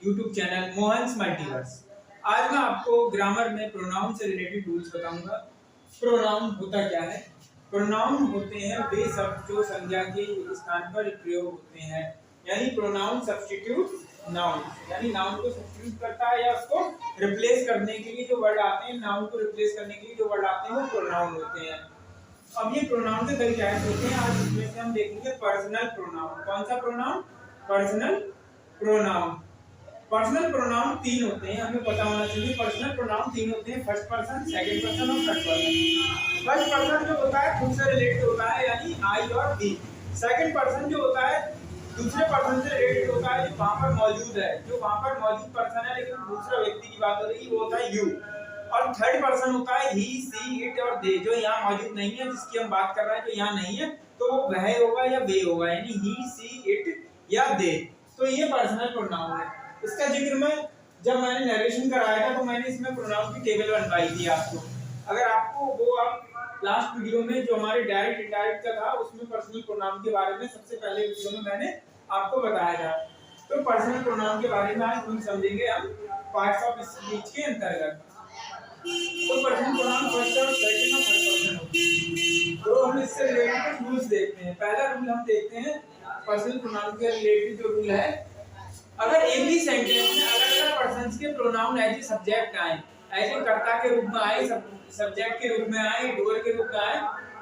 YouTube channel Mohan's multiverse. आज मैं आपको ग्रामर में प्रोनाउन से रिलेटेड रूल्स बताऊंगा। प्रोनाउन होता क्या है? प्रोनाउन होते हैं वे शब्द जो संज्ञा के स्थान पर प्रयोग होते हैं, यानी प्रोनाउन सब्स्टिट्यूट नाउन, यानी नाउन को सब्स्टिट्यूट करता है या उसको रिप्लेस करने के लिए जो वर्ड आते हैं, नाउन को रिप्लेस करने के लिए जो वर्ड आते हैं वो प्रोनाउन होते हैं। अब ये प्रोनाउन के कई टाइप्स होते हैं। आज इसमें से हम देखेंगे पर्सनल प्रोनाउन। कौन सा pronoun? Personal pronoun. Personal pronoun तीन होते हैं, हमें पता होना चाहिए। पर्सनल प्रोनाउन तीन होते हैं, फर्स्ट पर्सन, सेकंड पर्सन और थर्ड पर्सन। फर्स्ट पर्सन जो होता है खुद से रिलेटेड होता है, यानी आई और वी। सेकंड पर्सन जो होता है दूसरे पर्सन से रिलेटेड होता है, जो वहां पर मौजूद है, जो वहां पर मौजूद पर्सन है लेकिन दूसरा व्यक्ति की बात हो रही है, वो होता है यू। और थर्ड पर्सन होता है ही, सी, इट और दे, जो यहाँ मौजूद नहीं है, जिसकी हम बात कर रहे हैं, जो यहाँ नहीं है, तो वो वह होगा या वे होगा, यानी ही, सी, इट या दे। तो ये पर्सनल प्रोनाउन है। इसका जिक्र मैं जब मैंने नरेशन कराया था तो मैंने इसमें प्रोनाउन की टेबल बनवाई थी आपको। अगर आपको वो आप लास्ट वीडियो में जो हमारे डायरेक्ट इनडायरेक्ट का था उसमें पर्सनल प्रोनाउन के बारे में सबसे पहले वीडियो में मैंने आपको बताया था। तो पर्सनल प्रोनाउन के बारे में आज हम समझेंगे हम पार्ट्स ऑफ स्पीच के अंतर्गत। तो पर्सनल प्रोनाउन फर्स्ट और सेकंड और थर्ड पर्सन होते हैं। तो हम इससे रिलेटेड कुछ रूल्स देखते हैं। पहला रूल हम देखते हैं पर्सनल प्रोनाउन के रिलेटेड जो रूल है, अगर एक ही सेंटेंस में अलग-अलग पर्सन्स के प्रोनाउन एज ए सब्जेक्ट आए, एज ए कर्ता के रूप में आए, सब्जेक्ट के रूप में आए, डूअर के रूप में आए,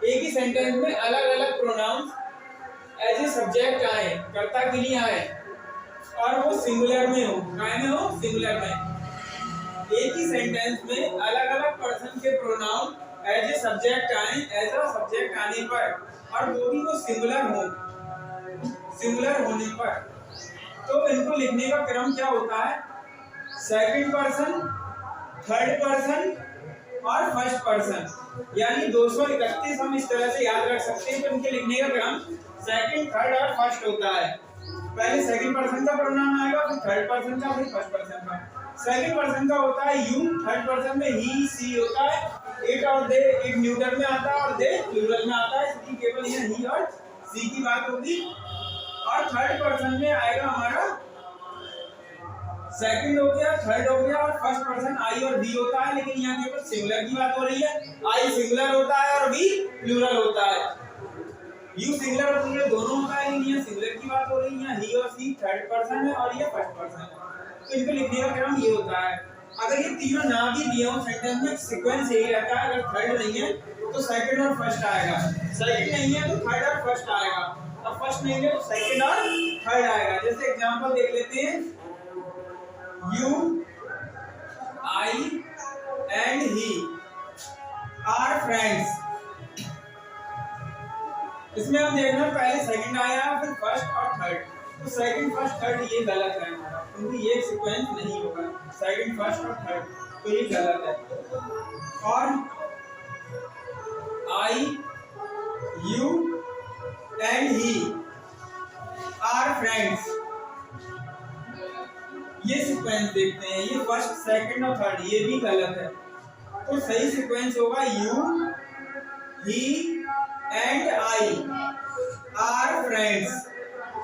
एक ही सेंटेंस में अलग-अलग प्रोनाउन एज ए सब्जेक्ट आए, कर्ता के लिए आए और वो सिंगुलर में हो, काय में हो? सिंगुलर में। एक ही सेंटेंस में अलग-अलग पर्सन के प्रोनाउन एज ए सब्जेक्ट आए, एज अ सब्जेक्ट आने पर, और वो भी वो सिंगुलर हो, सिंगुलर होने पर, तो इनको लिखने का क्रम क्या होता है? सेकंड पर्सन, थर्ड पर्सन और फर्स्ट पर्सन, यानी 231 हम इस तरह से याद रख सकते हैं। तो इनके लिखने का क्रम सेकंड, थर्ड और फर्स्ट होता है। पहले सेकंड पर्सन का प्रोनाउन आएगा, फिर थर्ड पर्सन का, फिर फर्स्ट पर्सन का। सेकंड पर्सन का होता है यू, थर्ड पर्सन में ही, सी होता है, इट और दे, इट न्यूटर में आता है और दे प्लूरल में आता है, इसलिए केवल यहाँ ही और सी की बात होगी। और थर्ड पर्सन में आएगा हमारा सेकंड हो गया, थर्ड हो गया, और फर्स्ट पर्सन आई और वी होता है, लेकिन यहाँ केवल सिंगुलर की बात हो रही है। आई सिंगुलर होता है और वी प्लूरल होता है। यू सिंगुलर और प्लूरल दोनों होता है, लेकिन यहाँ सिंगुलर की बात हो रही है। ही और सी थर्ड पर्सन है और ये फर्स्ट पर्सन है। तो इनको लिखने का क्रम ये होता है। अगर ये तीनों ना भी दिए हो सेंटेंस में, सीक्वेंस यही रहता है। अगर थर्ड नहीं है तो सेकंड और फर्स्ट आएगा, सेकंड नहीं है तो थर्ड और फर्स्ट आएगा, अब फर्स्ट नहीं है तो सेकंड और थर्ड आएगा। जैसे एग्जांपल देख लेते हैं, you, I and he are friends. इसमें हम देखना पहले सेकंड आया, फिर फर्स्ट और थर्ड। तो सेकंड, फर्स्ट, थर्ड ये गलत है हमारा, क्योंकि ये सीक्वेंस नहीं होगा, सेकंड, फर्स्ट और थर्ड, तो ये गलत है। और I, you and he are friends, ये सीक्वेंस देखते हैं, ये फर्स्ट, सेकंड और थर्ड, ये भी गलत है। तो सही सीक्वेंस होगा you, he and I R friends.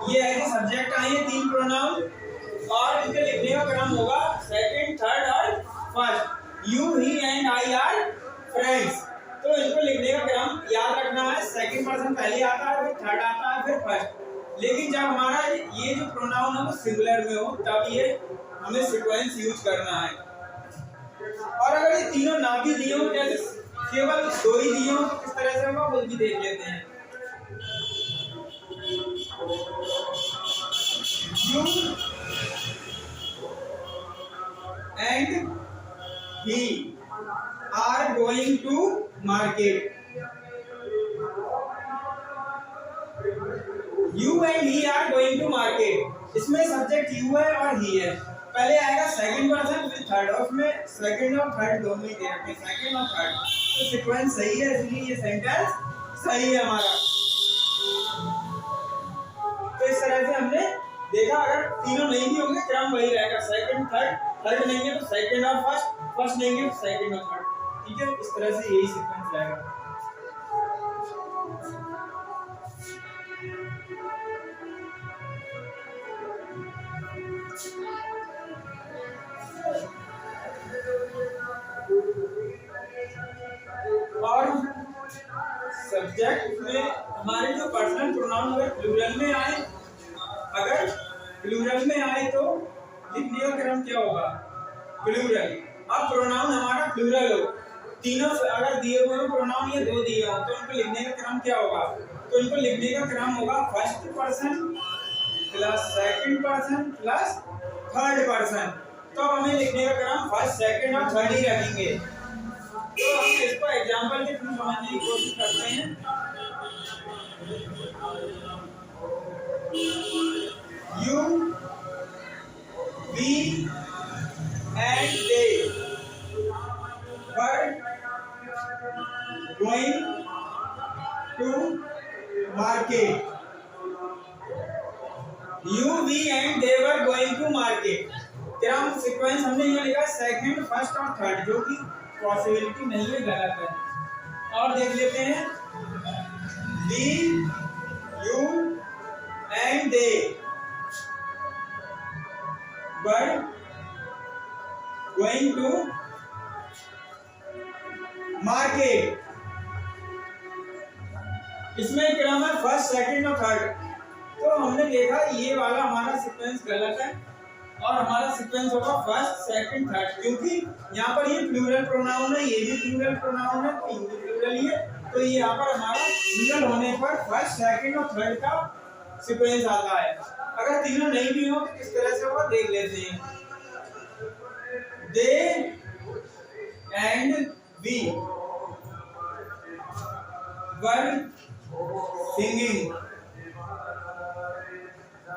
ये ऐसे सब्जेक्ट आए हैं तीन प्रोनाउन, और इनके लिखने का क्रम होगा सेकंड, थर्ड और first. You, he and I R friends. तो इनको लिखने का क्रम याद रखना है, सेकंड पर्सन पहले आता है, फिर थर्ड आता है, फिर फर्स्ट। लेकिन जब हमारा ये जो प्रोनाउन है वो सिंगुलर में हो, तब ये हमें सीक्वेंस यूज करना है। और अगर ये तीनों ना भी दिए हो, जैसे केवल दो ही दिए हो, तो किस तरह से होगा वो भी देख लेते हैं। You and he are going to market. You and he are going to market, इसमें सब्जेक्ट यू है और ही है। पहले आएगा सेकंड पर्सन, फिर थर्ड, और उसमें सेकंड और थर्ड दोनों ही दे रखे, सेकंड और थर्ड। तो सीक्वेंस सही है, इसलिए ये सेंटेंस सही है हमारा। तो इस तरह से हमने देखा, अगर तीनों नहीं भी होंगे क्रम वही रहेगा, सेकंड, थर्ड, थर्ड नहीं है तो सेकंड और फर्स्ट, फर्स्ट नहीं है तो सेकंड और थर्ड। ठीक है, इस तरह से यही सीक्वेंस रहेगा। सब्जेक्ट में हमारे जो पर्सनल प्रोनाउन अगर प्लूरल में आए, अगर प्लूरल में आए तो लिखने का क्रम क्या होगा? प्लूरल। अब प्रोनाउन हमारा प्लूरल हो, तीनों अगर दिए हुए प्रोनाउन ये दो दिए हो तो उनको लिखने का क्रम क्या होगा? तो इनको लिखने का क्रम होगा first person plus second person plus third person. तो हमें लिखने का क्रम फर्स्ट सेकंड और थर्ड ही रखेंगे। तो हम इसको एग्जांपल के थ्रू समझने की कोशिश करते हैं। You, we and they were going to market. You, we and they were going to market। क्रम सीक्वेंस हमने ये लिखा सेकंड, फर्स्ट और थर्ड, जो कि पॉसिबिलिटी नहीं है, गलत है। और देख लेते हैं we, you and they were going to market। इसमें क्रम है फर्स्ट, सेकंड और थर्ड। तो हमने देखा ये वाला हमारा सीक्वेंस गलत है और हमारा सीक्वेंस होगा फर्स्ट, सेकंड, थर्ड, क्योंकि यहाँ पर ये प्लूरल प्रोनाउन है, ये भी प्लूरल प्रोनाउन है, तो ये भी प्लूरल ही है। तो ये यहाँ पर हमारा प्लूरल होने पर फर्स्ट, सेकंड और थर्ड का सीक्वेंस आता है। अगर तीनों नहीं भी हो तो किस तरह से होगा देख लेते हैं। दे एंड वी वर सिंगिंग।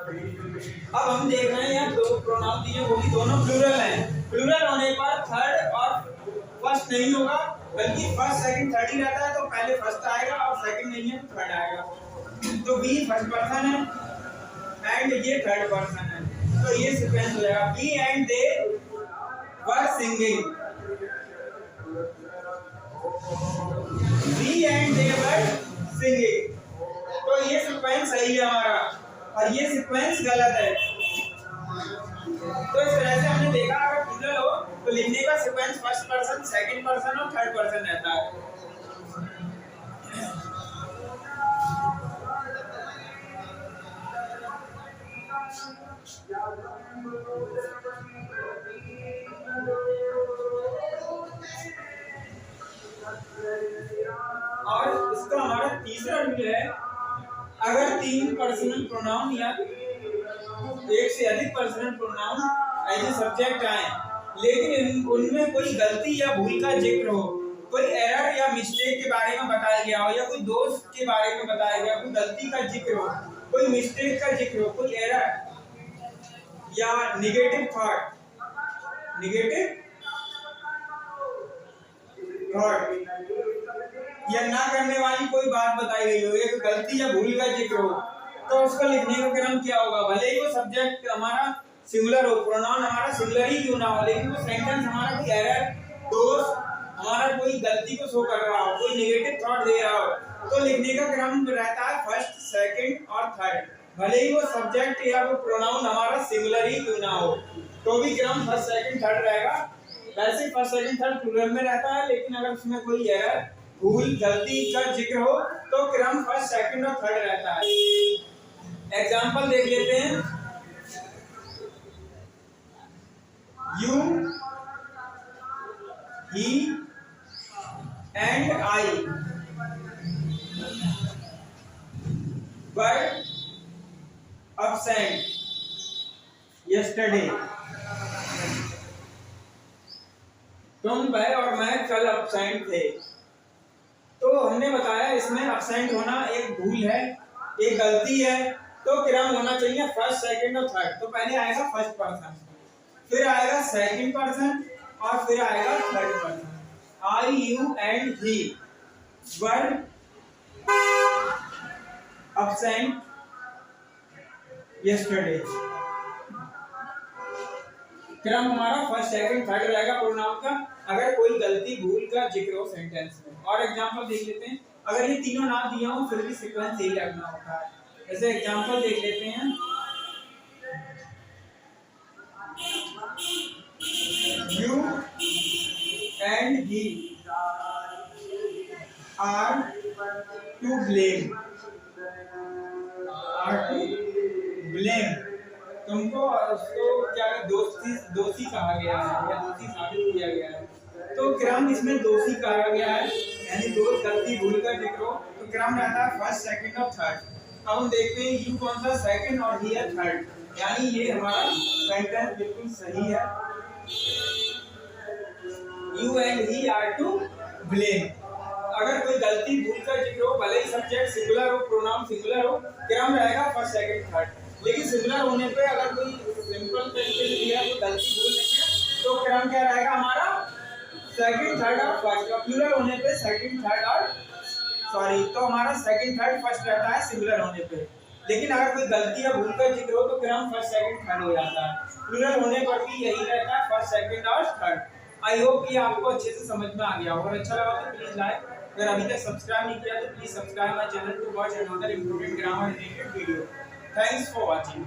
अब हम देख रहे हैं यहाँ दो प्रोनाउन दिए, वो भी दोनों प्लूरल हैं। प्लूरल होने पर थर्ड और फर्स्ट नहीं होगा, बल्कि फर्स्ट, सेकंड, थर्ड ही रहता है। तो पहले फर्स्ट आएगा और सेकंड नहीं है तो थर्ड आएगा। तो वी फर्स्ट पर्सन है एंड ये थर्ड पर्सन है, तो ये सीक्वेंस हो जाएगा we and they were singing. We and they were singing. तो ये सीक्वेंस सही है हमारा और ये सीक्वेंस गलत है। तो इस तरह से हमने देखा अगर प्लूरल हो तो लिखने का sequence first person, second person और थर्ड पर्सन रहता है। और इसका हमारा तीसरा रूल है, अगर तीन पर्सनल प्रोनाउन या एक से अधिक personal pronoun as a subject आए, लेकिन उनमें कोई गलती या भूल का जिक्र हो, कोई एरर या मिस्टेक के बारे में बताया गया हो, या कोई दोष के बारे में बताया गया, कोई गलती का जिक्र हो, कोई मिस्टेक का जिक्र हो, कोई एरर या निगेटिव थॉट या ना करने वाली कोई बात बताई गई हो, एक गलती या भूल का जिक्र हो, तो उसका लिखने का क्रम क्या होगा? भले ही वो सब्जेक्ट हमारा सिंगुलर हो, प्रोनाउन हमारा सिंगुलर ही क्यों ना हो, लेकिन वो सेंटेंस हमारा कोई एरर, दोष, हमारा कोई गलती को शो कर रहा हो, कोई नेगेटिव थॉट दे रहा हो, तो लिखने का क्रम रहता है फर्स्ट, सेकंड और थर्ड। भले ही वो सब्जेक्ट या वो प्रोनाउन हमारा सिंगुलर ही क्यों ना हो, तो भी क्रम फर्स्ट, सेकंड, थर्ड रहेगा। वैसे फर्स्ट, सेकंड, थर्ड प्लूरल में रहता है, लेकिन अगर उसमें कोई एरर, भूल, गलती का जिक्र हो तो क्रम फर्स्ट, सेकंड और थर्ड रहता है। एग्जांपल देख लेते हैं। You, he and I were absent yesterday। तुम, वह और मैं कल absent थे। तो हमने बताया इसमें absent होना एक भूल है, एक गलती है, तो क्रम होना चाहिए फर्स्ट, सेकंड और थर्ड। तो पहले आएगा फर्स्ट पर्सन, फिर आएगा सेकंड पर्सन और फिर आएगा third person. I, you and he were absent yesterday। क्रम हमारा फर्स्ट, सेकंड, थर्ड रहेगा प्रोनाउन का, अगर कोई गलती, भूल का जिक्र हो सेंटेंस में। और एग्जांपल देख लेते हैं। अगर ये तीनों ना दिए हो फिर भी सीक्वेंस यही रखना होता है। जैसे एग्जांपल देख लेते हैं। You and he are to blame, are to blame, तुमको उसको क्या दोषी कहा गया है या दोषी साबित किया गया है। तो क्रम इसमें दोषी कहा गया है, यानी दोष गलती भूल का जिक्र हो तो क्रम रहता है फर्स्ट सेकंड और थर्ड। अब हम देखते हैं यू कौन सा सेकंड और ही है थर्ड, यानी ये हमारा सेंटेंस बिल्कुल सही है। You and he are to blame. अगर कोई गलती भूल का जिक्र हो, भले ही सब्जेक्ट सिंगुलर हो, प्रोनाउन सिंगुलर हो, क्रम रहेगा फर्स्ट सेकंड थर्ड। लेकिन सिंगुलर होने पे अगर कोई सिंपल तरीके से दिया तो गलती भूल नहीं है तो क्रम क्या रहेगा हमारा सेकंड थर्ड और फर्स्ट। और प्लूरल होने पे सेकंड थर्ड और सॉरी तो हमारा सेकंड थर्ड फर्स्ट रहता है सिंगुलर होने पे। लेकिन अगर कोई गलती या भूल का जिक्र हो तो क्रम फर्स्ट सेकंड थर्ड हो जाता है। प्लूरल होने पर भी यही रहता है फर्स्ट सेकंड और थर्ड। आई होप कि आपको अच्छे से समझ में आ गया होगा। अच्छा लगा तो प्लीज लाइक, अगर अभी तक सब्सक्राइब नहीं किया तो please subscribe my channel to watch another important grammar related video. Thanks for watching.